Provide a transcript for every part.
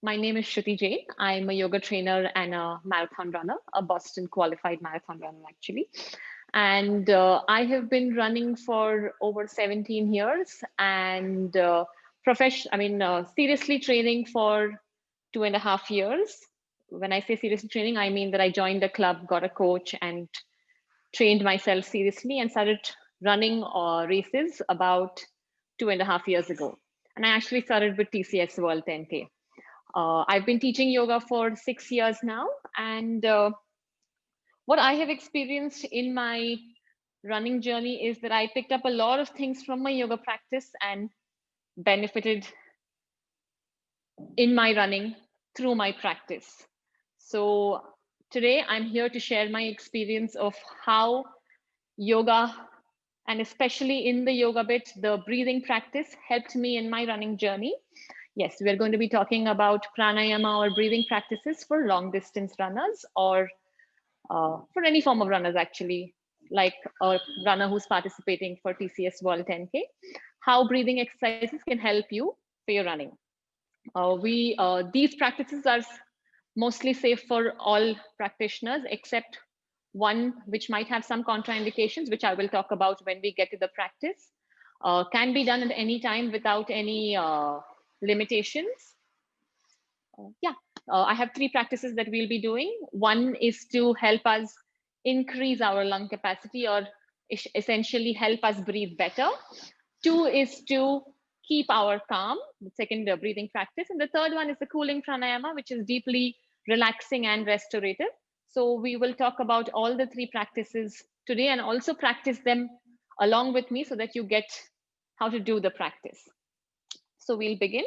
My name is Shruti Jain. I'm a yoga trainer and a marathon runner, a Boston qualified marathon runner, actually. And I have been running for over 17 years and seriously training for 2.5 years. When I say seriously training, I mean that I joined a club, got a coach, and trained myself seriously and started running races about 2.5 years ago. And I actually started with TCS World 10K. I've been teaching yoga for 6 years now, and what I have experienced in my running journey is that I picked up a lot of things from my yoga practice and benefited in my running through my practice. So today I'm here to share my experience of how yoga, and especially in the yoga bit, the breathing practice helped me in my running journey. Yes, we're going to be talking about pranayama or breathing practices for long distance runners or for any form of runners, actually, like a runner who's participating for TCS World 10K, how breathing exercises can help you for your running. These practices are mostly safe for all practitioners, except one which might have some contraindications, which I will talk about when we get to the practice. Can be done at any time without any limitations. I have three practices that we'll be doing. One is to help us increase our lung capacity or essentially help us breathe better. Two is to keep our calm, the second breathing practice. And the third one is the cooling pranayama, which is deeply relaxing and restorative. So we will talk about all the three practices today and also practice them along with me so that you get how to do the practice. So we'll begin.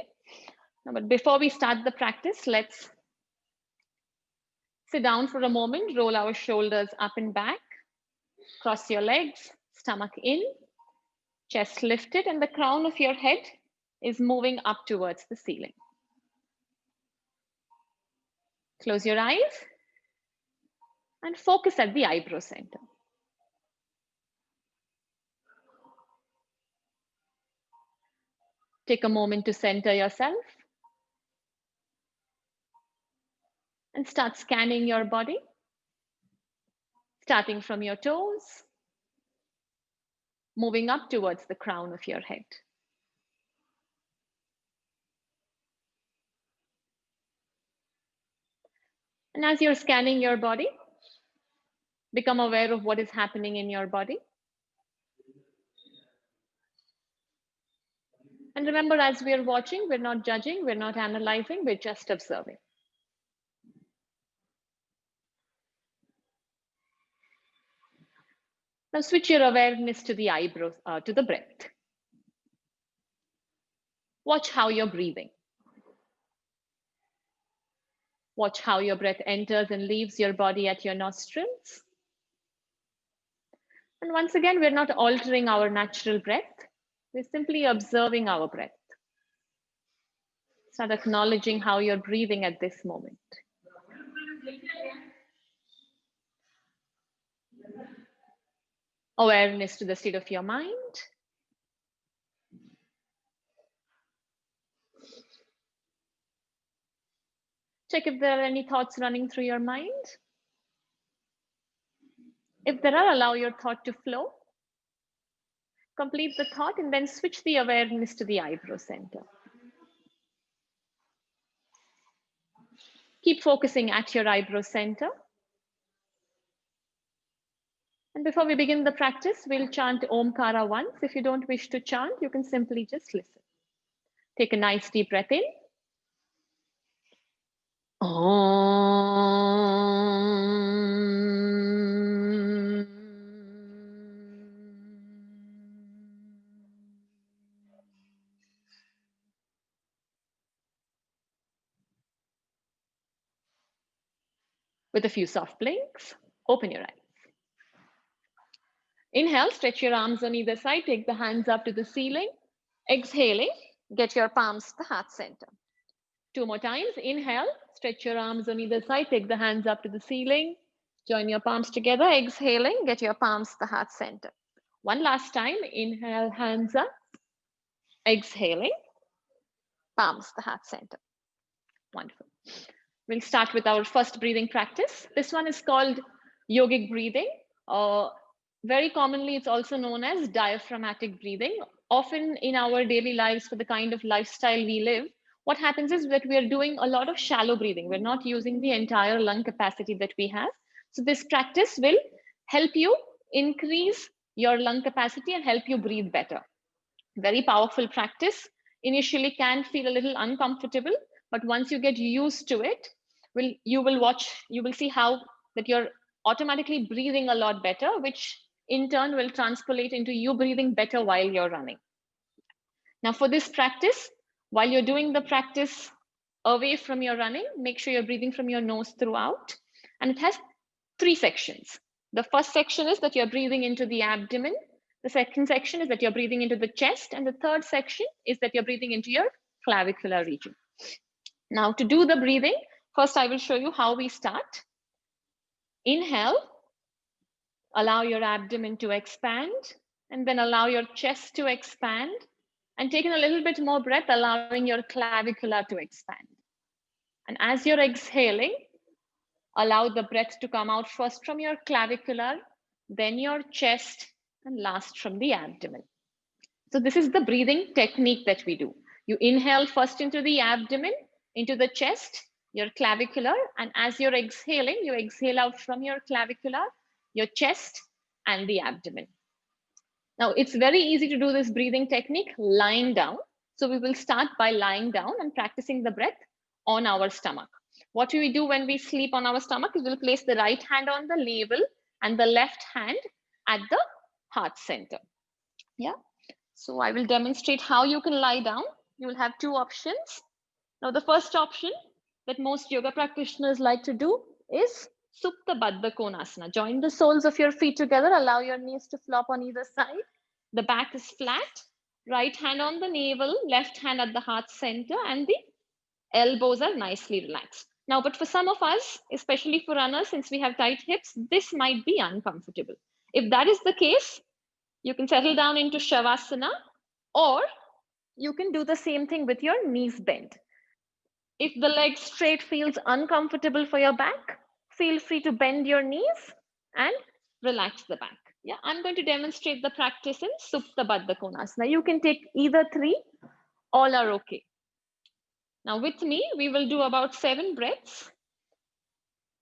But before we start the practice, let's sit down for a moment, roll our shoulders up and back, cross your legs, stomach in, chest lifted, and the crown of your head is moving up towards the ceiling. Close your eyes and focus at the eyebrow center. Take a moment to center yourself and start scanning your body, starting from your toes, moving up towards the crown of your head. And as you're scanning your body, become aware of what is happening in your body. And remember, as we're watching, we're not judging, we're not analyzing, we're just observing. Now switch your awareness to the eyebrows, to the breath. Watch how you're breathing. Watch how your breath enters and leaves your body at your nostrils. And once again, we're not altering our natural breath. We're simply observing our breath. Start acknowledging how you're breathing at this moment. Awareness to the state of your mind. Check if there are any thoughts running through your mind. If there are, allow your thought to flow. Complete the thought and then switch the awareness to the eyebrow center. Keep focusing at your eyebrow center. And before we begin the practice, we'll chant Omkara once. If you don't wish to chant, you can simply just listen. Take a nice deep breath in. Om. With a few soft blinks, open your eyes. Inhale, stretch your arms on either side, take the hands up to the ceiling. Exhaling, get your palms to the heart center. Two more times. Inhale, stretch your arms on either side, take the hands up to the ceiling. Join your palms together. Exhaling, get your palms to the heart center. One last time. Inhale, hands up. Exhaling, palms to the heart center. Wonderful. We'll start with our first breathing practice. This one is called Yogic Breathing. Very commonly, it's also known as diaphragmatic breathing. Often in our daily lives, for the kind of lifestyle we live, what happens is that we are doing a lot of shallow breathing. We're not using the entire lung capacity that we have. So this practice will help you increase your lung capacity and help you breathe better. Very powerful practice. Initially can feel a little uncomfortable, but once you get used to it, you will see how that you're automatically breathing a lot better, which in turn will transpolate into you breathing better while you're running. Now for this practice, while you're doing the practice away from your running, make sure you're breathing from your nose throughout. And it has 3 sections. The first section is that you're breathing into the abdomen. The second section is that you're breathing into the chest. And the third section is that you're breathing into your clavicular region. Now to do the breathing, first I will show you how we start. Inhale, allow your abdomen to expand, and then allow your chest to expand, and take in a little bit more breath, allowing your clavicular to expand. And as you're exhaling, allow the breath to come out first from your clavicular, then your chest, and last from the abdomen. So this is the breathing technique that we do. You inhale first into the abdomen, into the chest, your clavicular, and as you're exhaling, you exhale out from your clavicular, your chest, and the abdomen. Now, it's very easy to do this breathing technique lying down. So we will start by lying down and practicing the breath on our stomach. What we do when we sleep on our stomach is we'll place the right hand on the navel and the left hand at the heart center. Yeah. So I will demonstrate how you can lie down. You will have 2 options. Now, the first option that most yoga practitioners like to do is Supta Baddha Konasana. Join the soles of your feet together. Allow your knees to flop on either side. The back is flat. Right hand on the navel, left hand at the heart center, and the elbows are nicely relaxed. Now, but for some of us, especially for runners, since we have tight hips, this might be uncomfortable. If that is the case, you can settle down into Shavasana, or you can do the same thing with your knees bent. If the leg straight feels uncomfortable for your back, feel free to bend your knees and relax the back. Yeah, I'm going to demonstrate the practice in Supta Baddha Konasana. You can take either 3, all are okay. Now with me, we will do about 7 breaths.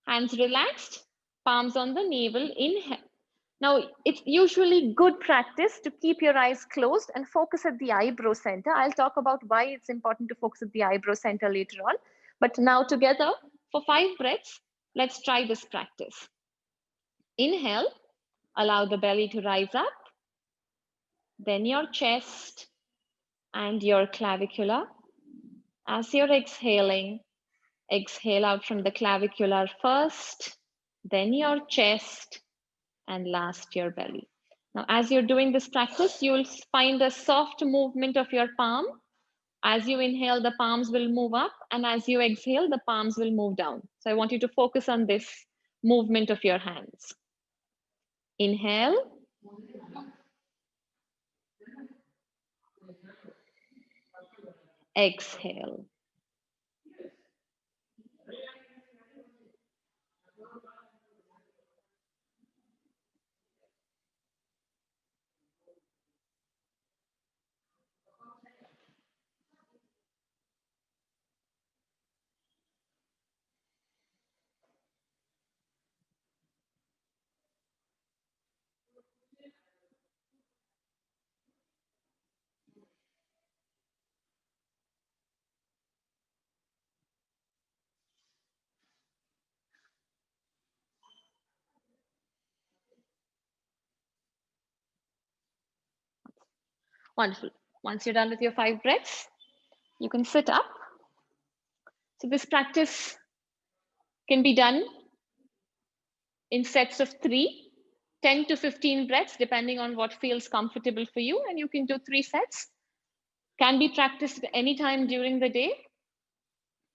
Hands relaxed, palms on the navel, inhale. Now, it's usually good practice to keep your eyes closed and focus at the eyebrow center. I'll talk about why it's important to focus at the eyebrow center later on. But now together, for 5 breaths, let's try this practice. Inhale, allow the belly to rise up, then your chest and your clavicular. As you're exhaling, exhale out from the clavicular first, then your chest, and last your belly. Now, as you're doing this practice, you'll find a soft movement of your palm. As you inhale, the palms will move up, and as you exhale, the palms will move down. So I want you to focus on this movement of your hands. Inhale. Exhale. Wonderful. Once you're done with your 5 breaths, you can sit up. So this practice can be done in sets of 3, 10 to 15 breaths, depending on what feels comfortable for you. And you can do 3 sets. Can be practiced anytime during the day.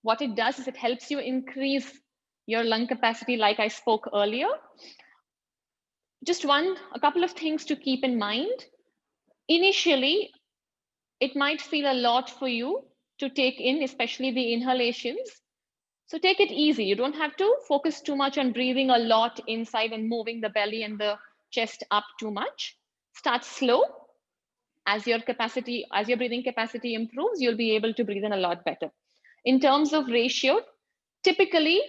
What it does is it helps you increase your lung capacity, like I spoke earlier. Just a couple of things to keep in mind. Initially, it might feel a lot for you to take in, especially the inhalations. So take it easy. You don't have to focus too much on breathing a lot inside and moving the belly and the chest up too much. Start slow. As your breathing capacity improves, you'll be able to breathe in a lot better. In terms of ratio, typically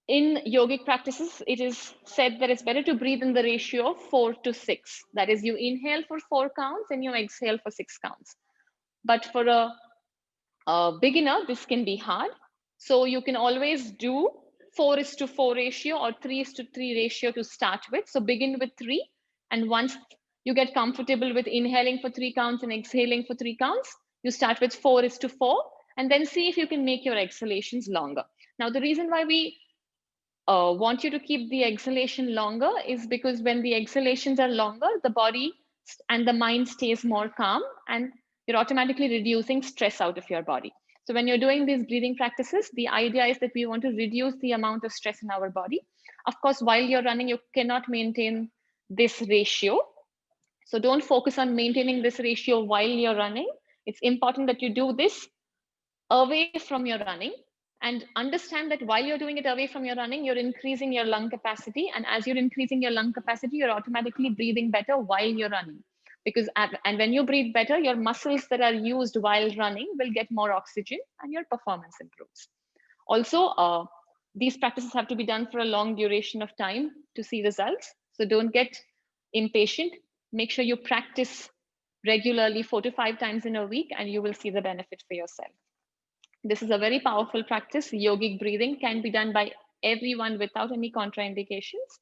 in yogic practices, it is said that it's better to breathe in the ratio of 4 to 6. That is, you inhale for 4 counts and you exhale for 6 counts. But for a beginner, this can be hard. So you can always do 4:4 ratio or 3:3 ratio to start with. So begin with 3. And once you get comfortable with inhaling for 3 counts and exhaling for 3 counts, you start with 4:4 and then see if you can make your exhalations longer. Now, the reason why we want you to keep the exhalation longer is because when the exhalations are longer, the body and the mind stays more calm and you're automatically reducing stress out of your body. So when you're doing these breathing practices, the idea is that we want to reduce the amount of stress in our body. Of course, while you're running, you cannot maintain this ratio. So don't focus on maintaining this ratio while you're running. It's important that you do this away from your running, and understand that while you're doing it away from your running, you're increasing your lung capacity. And as you're increasing your lung capacity, you're automatically breathing better while you're running. And when you breathe better, your muscles that are used while running will get more oxygen and your performance improves. Also, these practices have to be done for a long duration of time to see results. So don't get impatient. Make sure you practice regularly 4 to 5 times in a week, and you will see the benefit for yourself. This is a very powerful practice. Yogic breathing can be done by everyone without any contraindications.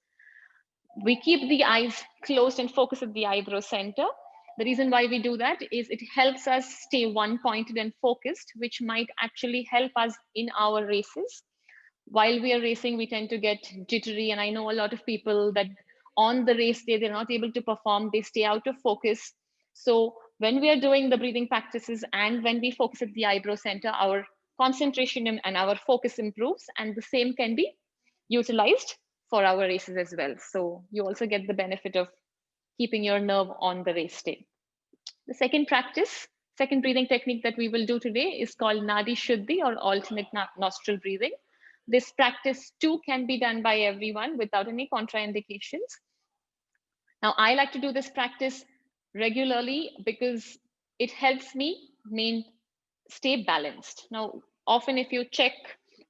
We keep the eyes closed and focus at the eyebrow center. The reason why we do that is it helps us stay one-pointed and focused, which might actually help us in our races. While we are racing, we tend to get jittery. And I know a lot of people that on the race day, they're not able to perform, they stay out of focus. So when we are doing the breathing practices and when we focus at the eyebrow center, our concentration and our focus improves, and the same can be utilized for our races as well. So you also get the benefit of keeping your nerve on the race day. The second breathing technique that we will do today is called Nadi Shuddhi, or alternate nostril breathing. This practice too can be done by everyone without any contraindications. Now, I like to do this practice regularly because it helps me stay balanced. Now, often if you check,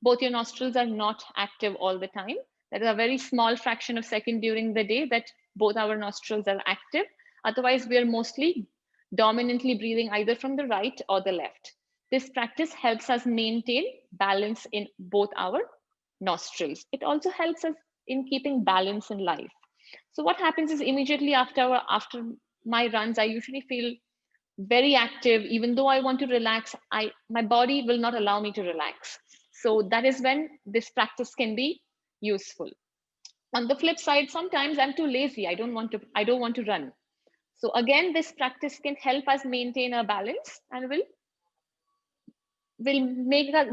both your nostrils are not active all the time. There is a very small fraction of second during the day that both our nostrils are active. Otherwise, we are mostly dominantly breathing either from the right or the left. This practice helps us maintain balance in both our nostrils. It also helps us in keeping balance in life. So what happens is immediately after my runs, I usually feel very active. Even though I want to relax, my body will not allow me to relax. So that is when this practice can be useful. On the flip side, sometimes I'm too lazy. I don't want to run. So again, this practice can help us maintain a balance and will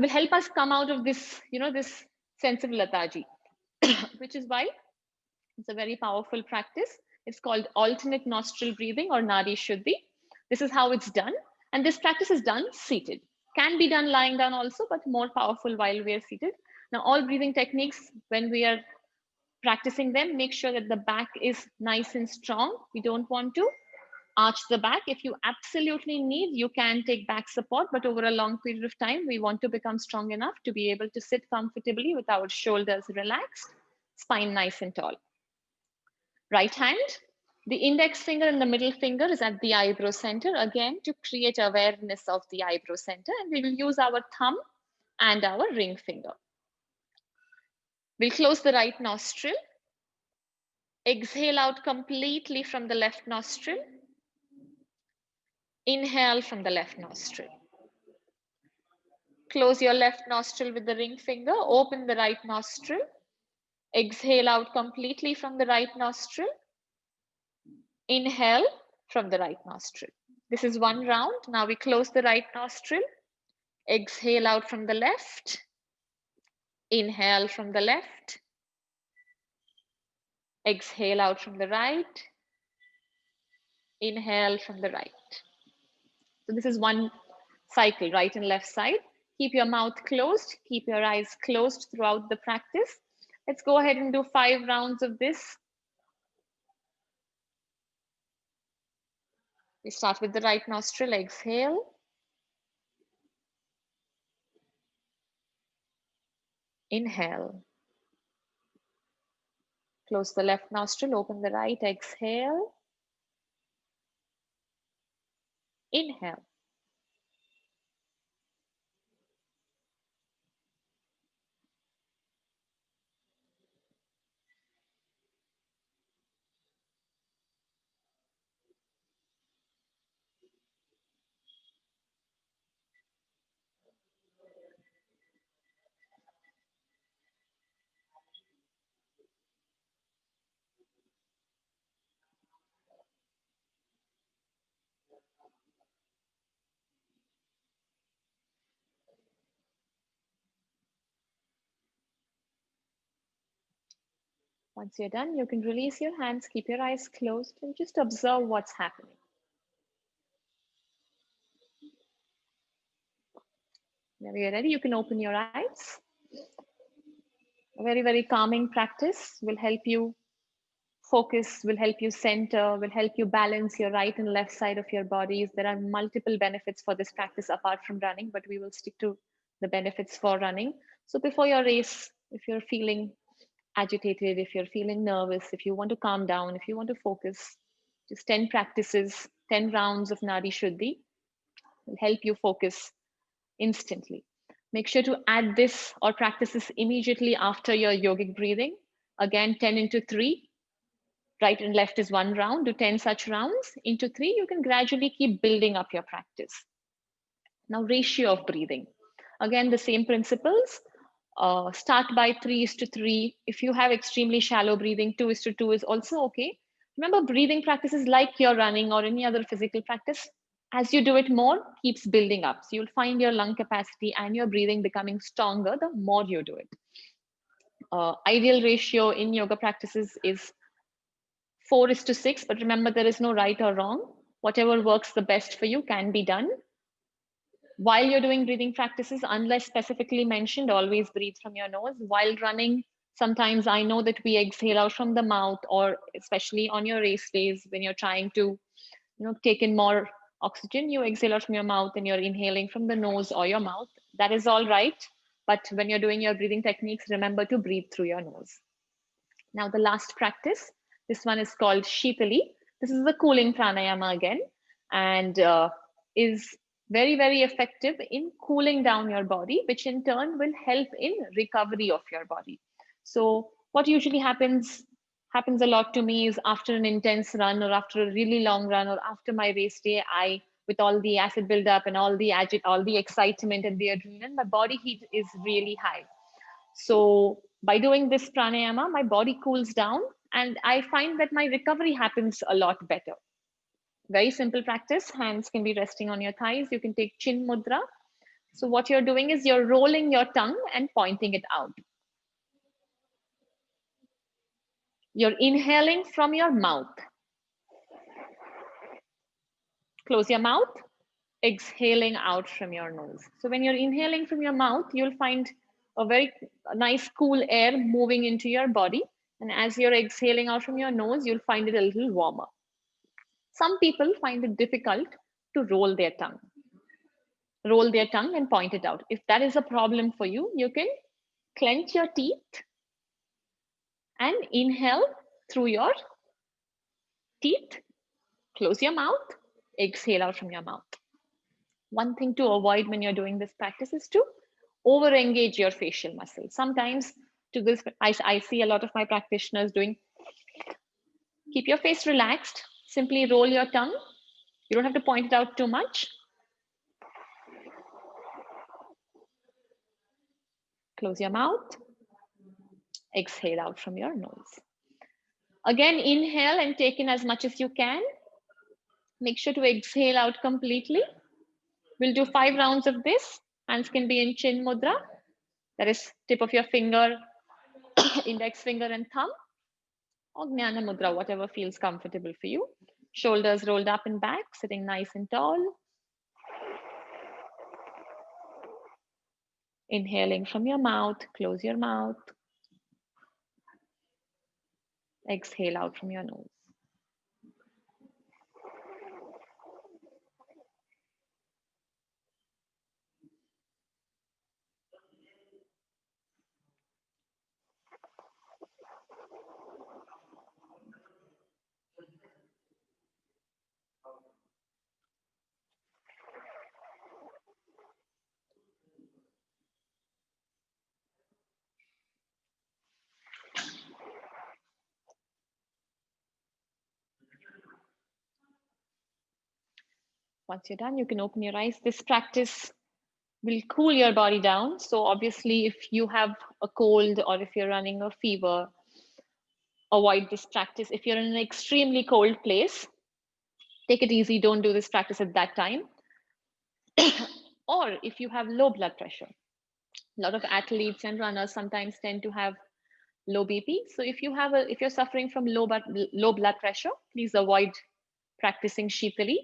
help us come out of this, this sense of lethargy, which is why it's a very powerful practice. It's called alternate nostril breathing, or Nadi Shuddhi. This is how it's done. And this practice is done seated. Can be done lying down also, but more powerful while we are seated. Now, all breathing techniques, when we are practicing them, make sure that the back is nice and strong. We don't want to arch the back. If you absolutely need, you can take back support, but over a long period of time, we want to become strong enough to be able to sit comfortably with our shoulders relaxed, spine nice and tall. Right hand, the index finger and the middle finger is at the eyebrow center, again to create awareness of the eyebrow center, and we will use our thumb and our ring finger. We'll close the right nostril, exhale out completely from the left nostril, inhale from the left nostril. Close your left nostril with the ring finger, open the right nostril, exhale out completely from the right nostril, inhale from the right nostril. This is one round. Now we close the right nostril, exhale out from the left, inhale from the left, exhale out from the right, inhale from the right. So this is one cycle, right and left side. Keep your mouth closed, keep your eyes closed throughout the practice. Let's go ahead and do 5 rounds of this. We start with the right nostril, exhale. Inhale. Close the left nostril, open the right, exhale. Inhale. Once you're done, you can release your hands, keep your eyes closed, and just observe what's happening. Whenever you're ready, you can open your eyes. A very, very calming practice will help you focus, will help you center, will help you balance your right and left side of your bodies. There are multiple benefits for this practice apart from running, but we will stick to the benefits for running. So before your race, if you're feeling agitated, if you're feeling nervous, if you want to calm down, if you want to focus, just 10 practices, 10 rounds of Nadi Shuddhi will help you focus instantly. Make sure to add this or practice this immediately after your yogic breathing. Again, 10 into 3. Right and left is 1 round. Do 10 such rounds. Into 3, you can gradually keep building up your practice. Now, ratio of breathing. Again, the same principles. Start by 3:3. If you have extremely shallow breathing, 2:2 is also okay. Remember, breathing practices like you're running or any other physical practice, as you do it more, keeps building up. So you'll find your lung capacity and your breathing becoming stronger the more you do it. Ideal ratio in yoga practices is 4:6, but remember, there is no right or wrong. Whatever works the best for you can be done. While you're doing breathing practices, unless specifically mentioned, always breathe from your nose. While running, sometimes I know that we exhale out from the mouth, or especially on your race days when you're trying to take in more oxygen, you exhale out from your mouth and you're inhaling from the nose or your mouth. That is all right. But when you're doing your breathing techniques, remember to breathe through your nose. Now, the last practice, this one is called Shitali. This is the cooling pranayama again, and is very, very effective in cooling down your body, which in turn will help in recovery of your body. So what usually happens a lot to me is after an intense run or after a really long run or after my race day, with all the acid buildup and all the excitement and the adrenaline, my body heat is really high. So by doing this pranayama, my body cools down and I find that my recovery happens a lot better. Very simple practice. Hands can be resting on your thighs. You can take chin mudra. So what you're doing is you're rolling your tongue and pointing it out. You're inhaling from your mouth. Close your mouth, exhaling out from your nose. So when you're inhaling from your mouth, you'll find a very nice cool air moving into your body. And as you're exhaling out from your nose, you'll find it a little warmer. Some people find it difficult to roll their tongue. Roll their tongue and point it out. If that is a problem for you, you can clench your teeth and inhale through your teeth, close your mouth, exhale out from your mouth. One thing to avoid when you're doing this practice is to over engage your facial muscles. Sometimes to this, I see a lot of my practitioners doing, keep your face relaxed, simply roll your tongue. You don't have to point it out too much. Close your mouth, exhale out from your nose. Again, inhale and take in as much as you can. Make sure to exhale out completely. We'll do 5 rounds of this. Hands can be in chin mudra. That is tip of your finger, index finger and thumb. Or Jnana Mudra, whatever feels comfortable for you. Shoulders rolled up and back, sitting nice and tall. Inhaling from your mouth, close your mouth. Exhale out from your nose. Once you're done, you can open your eyes. This practice will cool your body down. So obviously, if you have a cold or if you're running a fever, avoid this practice. If you're in an extremely cold place, take it easy. Don't do this practice at that time. Or if you have low blood pressure, a lot of athletes and runners sometimes tend to have low BP. So if you're suffering from low blood pressure, please avoid practicing Shitali.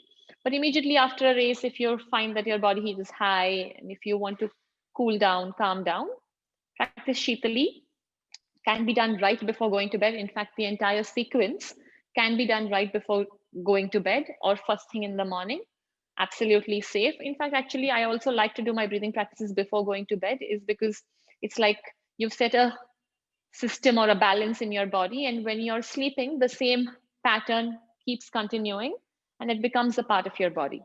But immediately after a race, if you find that your body heat is high and if you want to cool down, calm down, practice Shitali. Can be done right before going to bed. In fact, the entire sequence can be done right before going to bed or first thing in the morning. Absolutely safe. In fact, actually, I also like to do my breathing practices before going to bed, is because it's like you've set a system or a balance in your body, and when you're sleeping, the same pattern keeps continuing and it becomes a part of your body.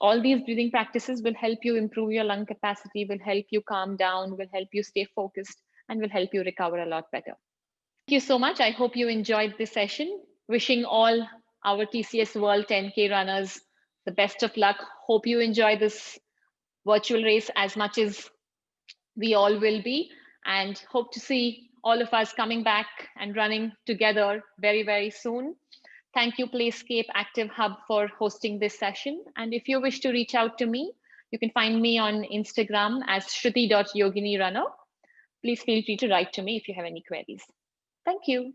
All these breathing practices will help you improve your lung capacity, will help you calm down, will help you stay focused, and will help you recover a lot better. Thank you so much. I hope you enjoyed this session. Wishing all our TCS World 10K runners the best of luck. Hope you enjoy this virtual race as much as we all will be, and hope to see all of us coming back and running together very, very soon. Thank you, Playscape Active Hub, for hosting this session. And if you wish to reach out to me, you can find me on Instagram as shruti.yoginirunner. Please feel free to write to me if you have any queries. Thank you.